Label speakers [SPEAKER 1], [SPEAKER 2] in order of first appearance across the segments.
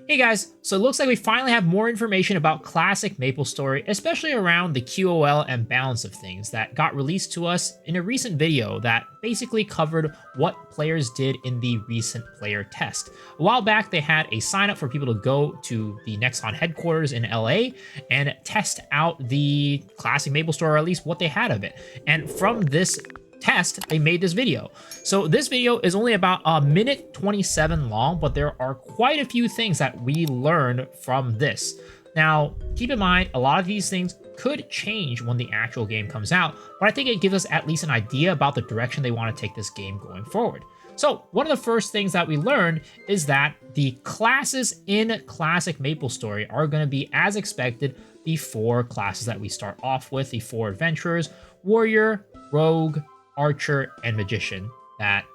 [SPEAKER 1] Hey guys, so it looks like we finally have more information about classic Maplestory, especially around the QOL and balance of things that got released to us in a recent video that basically covered what players did in the recent player test. A while back, they had a sign up for people to go to the Nexon headquarters in LA and test out the classic Maplestory, or at least what they had of it. And from this test, they made this video. So this video is only about a minute 27 long, but there are quite a few things that we learned from this. Now, keep in mind, a lot of these things could change when the actual game comes out, but I think it gives us at least an idea about the direction they want to take this game going forward. So one of the first things that we learned is that the classes in Classic Maplestory are going to be as expected the four classes that we start off with, the four adventurers: Warrior, Rogue, Archer, and Magician. That,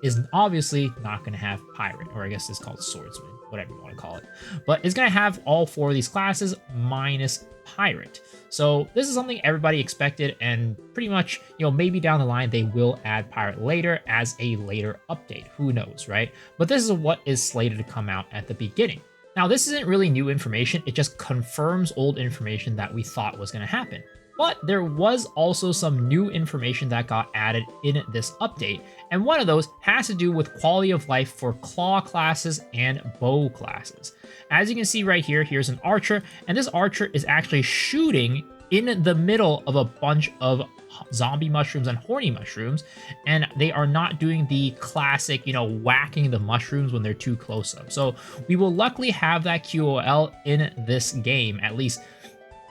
[SPEAKER 1] is obviously not going to have Pirate, or I guess it's called Swordsman, whatever you want to call it. But it's going to have all four of these classes minus Pirate. So this is something everybody expected, and pretty much, maybe down the line they will add Pirate later as a later update. Who knows, right? But this is what is slated to come out at the beginning. Now, this isn't really new information. It just confirms old information that we thought was going to happen. But there was also some new information that got added in this update, and one of those has to do with quality of life for claw classes and bow classes. As you can see right here, here's an archer, and this archer is actually shooting in the middle of a bunch of zombie mushrooms and horny mushrooms, and they are not doing the classic, whacking the mushrooms when they're too close up. So we will luckily have that QOL in this game, at least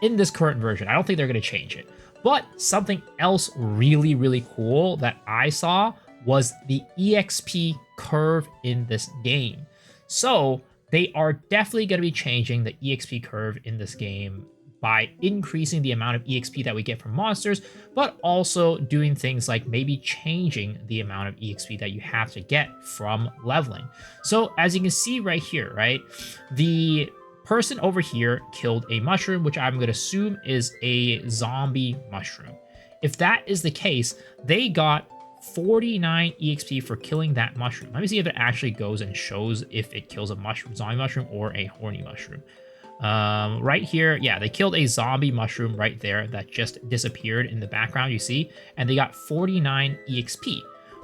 [SPEAKER 1] in this current version. I don't think they're going to change it. But something else really, really cool that I saw was the EXP curve in this game. So they are definitely going to be changing the EXP curve in this game by increasing the amount of EXP that we get from monsters, but also doing things like maybe changing the amount of EXP that you have to get from leveling. So as you can see right here, right, the person over here killed a mushroom, which I'm going to assume is a zombie mushroom. If that is the case, they got 49 EXP for killing that mushroom. Let me see if it actually goes and shows if it kills a mushroom, zombie mushroom, or a horny mushroom. Right here, yeah, they killed a zombie mushroom right there that just disappeared in the background, you see, and they got 49 EXP.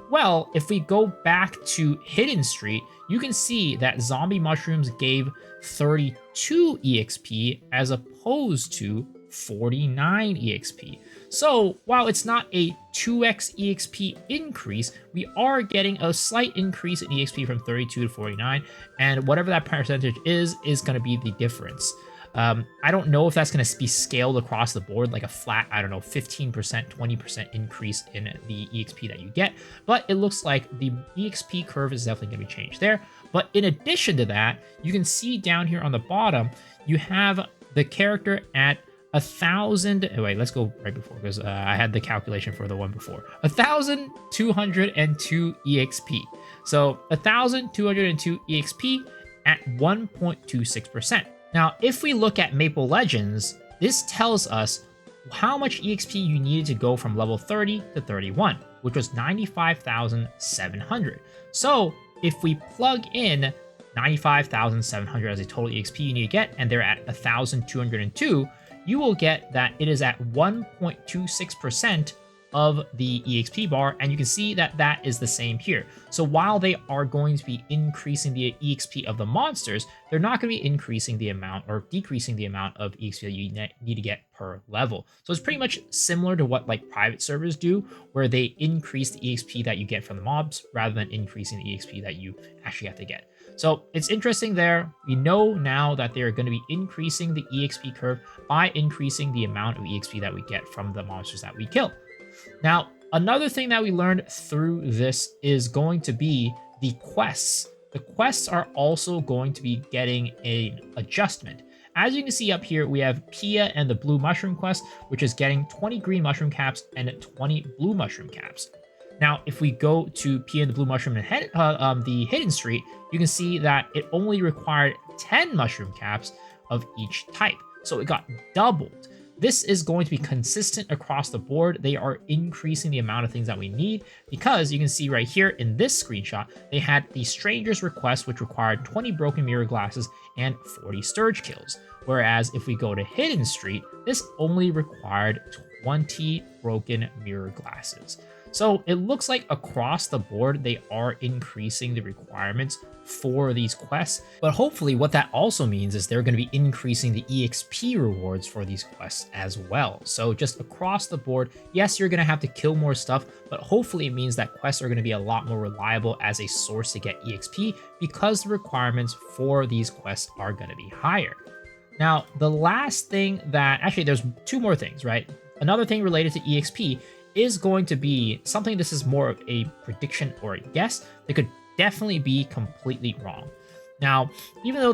[SPEAKER 1] Well, if we go back to Hidden Street, you can see that zombie mushrooms gave 32 EXP as opposed to 49 EXP. So while it's not a 2x EXP increase, we are getting a slight increase in EXP from 32 to 49, and whatever that percentage is going to be the difference. I don't know if that's going to be scaled across the board, like a flat, 15%, 20% increase in the EXP that you get, but it looks like the EXP curve is definitely going to be changed there. But in addition to that, you can see down here on the bottom, you have the character at 1,000. Wait, let's go right before, because I had the calculation for the one before. 1,202 EXP. So 1,202 EXP at 1.26%. Now, if we look at Maple Legends, this tells us how much EXP you needed to go from level 30 to 31, which was 95,700. So if we plug in 95,700 as a total EXP you need to get, and they're at 1,202, you will get that it is at 1.26% of the EXP bar, and you can see that that is the same here. So while they are going to be increasing the EXP of the monsters, they're not going to be increasing the amount or decreasing the amount of EXP that you need to get per level. So it's pretty much similar to what like private servers do, where they increase the EXP that you get from the mobs rather than increasing the EXP that you actually have to get. So it's interesting there. We know now that they're going to be increasing the EXP curve by increasing the amount of EXP that we get from the monsters that we kill. Now, another thing that we learned through this is going to be the quests. The quests are also going to be getting an adjustment. As you can see up here, we have Pia and the Blue Mushroom quest, which is getting 20 green mushroom caps and 20 blue mushroom caps. Now, if we go to Pia and the Blue Mushroom and the Hidden Street, you can see that it only required 10 mushroom caps of each type. So it got doubled. this is going to be consistent across the board. They are increasing the amount of things that we need because you can see right here in this screenshot, they had the Stranger's Request, which required 20 broken mirror glasses and 40 Sturge kills. Whereas if we go to Hidden Street, this only required 20 broken mirror glasses. So it looks like across the board, they are increasing the requirements for these quests. But hopefully what that also means is they're going to be increasing the EXP rewards for these quests as well. So just across the board, yes, you're going to have to kill more stuff, but hopefully it means that quests are going to be a lot more reliable as a source to get EXP because the requirements for these quests are going to be higher. Now, the last thing that, actually there's two more things, right? Another thing related to EXP is going to be something, this is more of a prediction or a guess that could definitely be completely wrong. Now, even though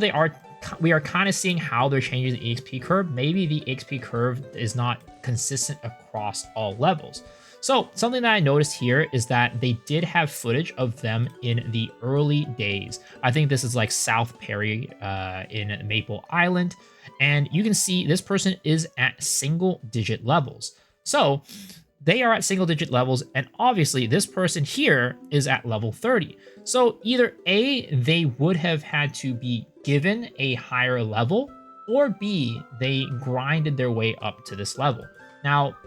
[SPEAKER 1] we are kind of seeing how they're changing the EXP curve, maybe the EXP curve is not consistent across all levels. So something that I noticed here is that they did have footage of them in the early days. I think this is like South Perry in Maple Island. And you can see this person is at single digit levels. So they are at single digit levels, and obviously this person here is at level 30. So either A, they would have had to be given a higher level, or B, they grinded their way up to this level. Now,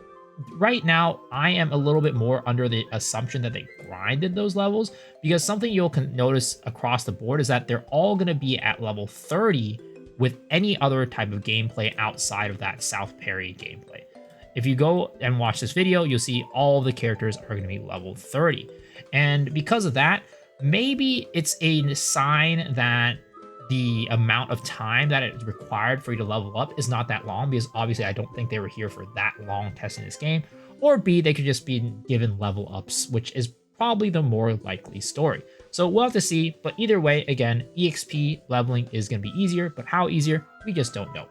[SPEAKER 1] right now, I am a little bit more under the assumption that they grinded those levels, because something you'll notice across the board is that they're all going to be at level 30 with any other type of gameplay outside of that South Perry gameplay. If you go and watch this video, you'll see all the characters are going to be level 30. And because of that, maybe it's a sign that the amount of time that it's required for you to level up is not that long, because obviously I don't think they were here for that long testing this game. Or B, they could just be given level ups, which is probably the more likely story. So we'll have to see, but either way, again, EXP leveling is going to be easier, but how easier, we just don't know.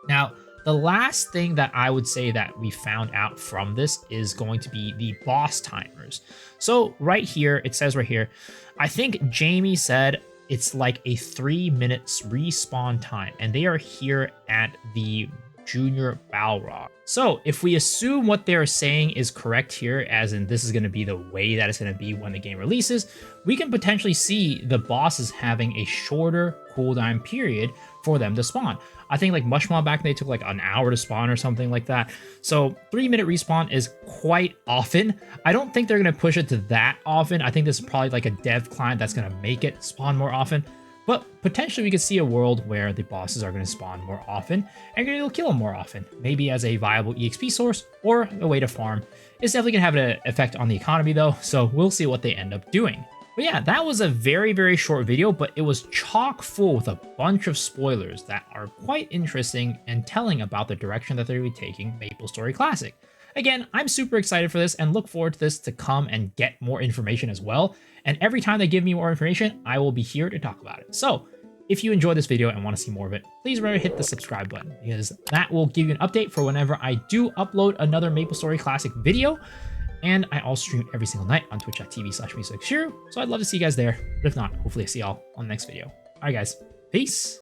[SPEAKER 1] Now, the last thing that I would say that we found out from this is going to be the boss timers. So right here, it says right here, I think Jamie said it's like a 3 minutes respawn time, and they are here at the Junior Balrog. So if we assume what they're saying is correct here, as in this is going to be the way that it's going to be when the game releases, we can potentially see the bosses having a shorter cooldown period for them to spawn. I think like Mushmon back then, they took like an hour to spawn or something like that. So 3 minute respawn is quite often. I don't think they're going to push it to that often. I think this is probably like a dev client that's going to make it spawn more often. But potentially we could see a world where the bosses are going to spawn more often and you're going to kill them more often, maybe as a viable EXP source or a way to farm. It's definitely going to have an effect on the economy though, so we'll see what they end up doing. But yeah, that was a very, very short video, but it was chock full with a bunch of spoilers that are quite interesting and telling about the direction that they're going to be taking Maplestory Classic. Again, I'm super excited for this and look forward to this to come and get more information as well. And every time they give me more information, I will be here to talk about it. So if you enjoyed this video and want to see more of it, please remember to hit the subscribe button, because that will give you an update for whenever I do upload another Maplestory Classic video. And I also stream every single night on twitch.tv/musicshiro. So I'd love to see you guys there. But if not, hopefully I see y'all on the next video. All right, guys. Peace.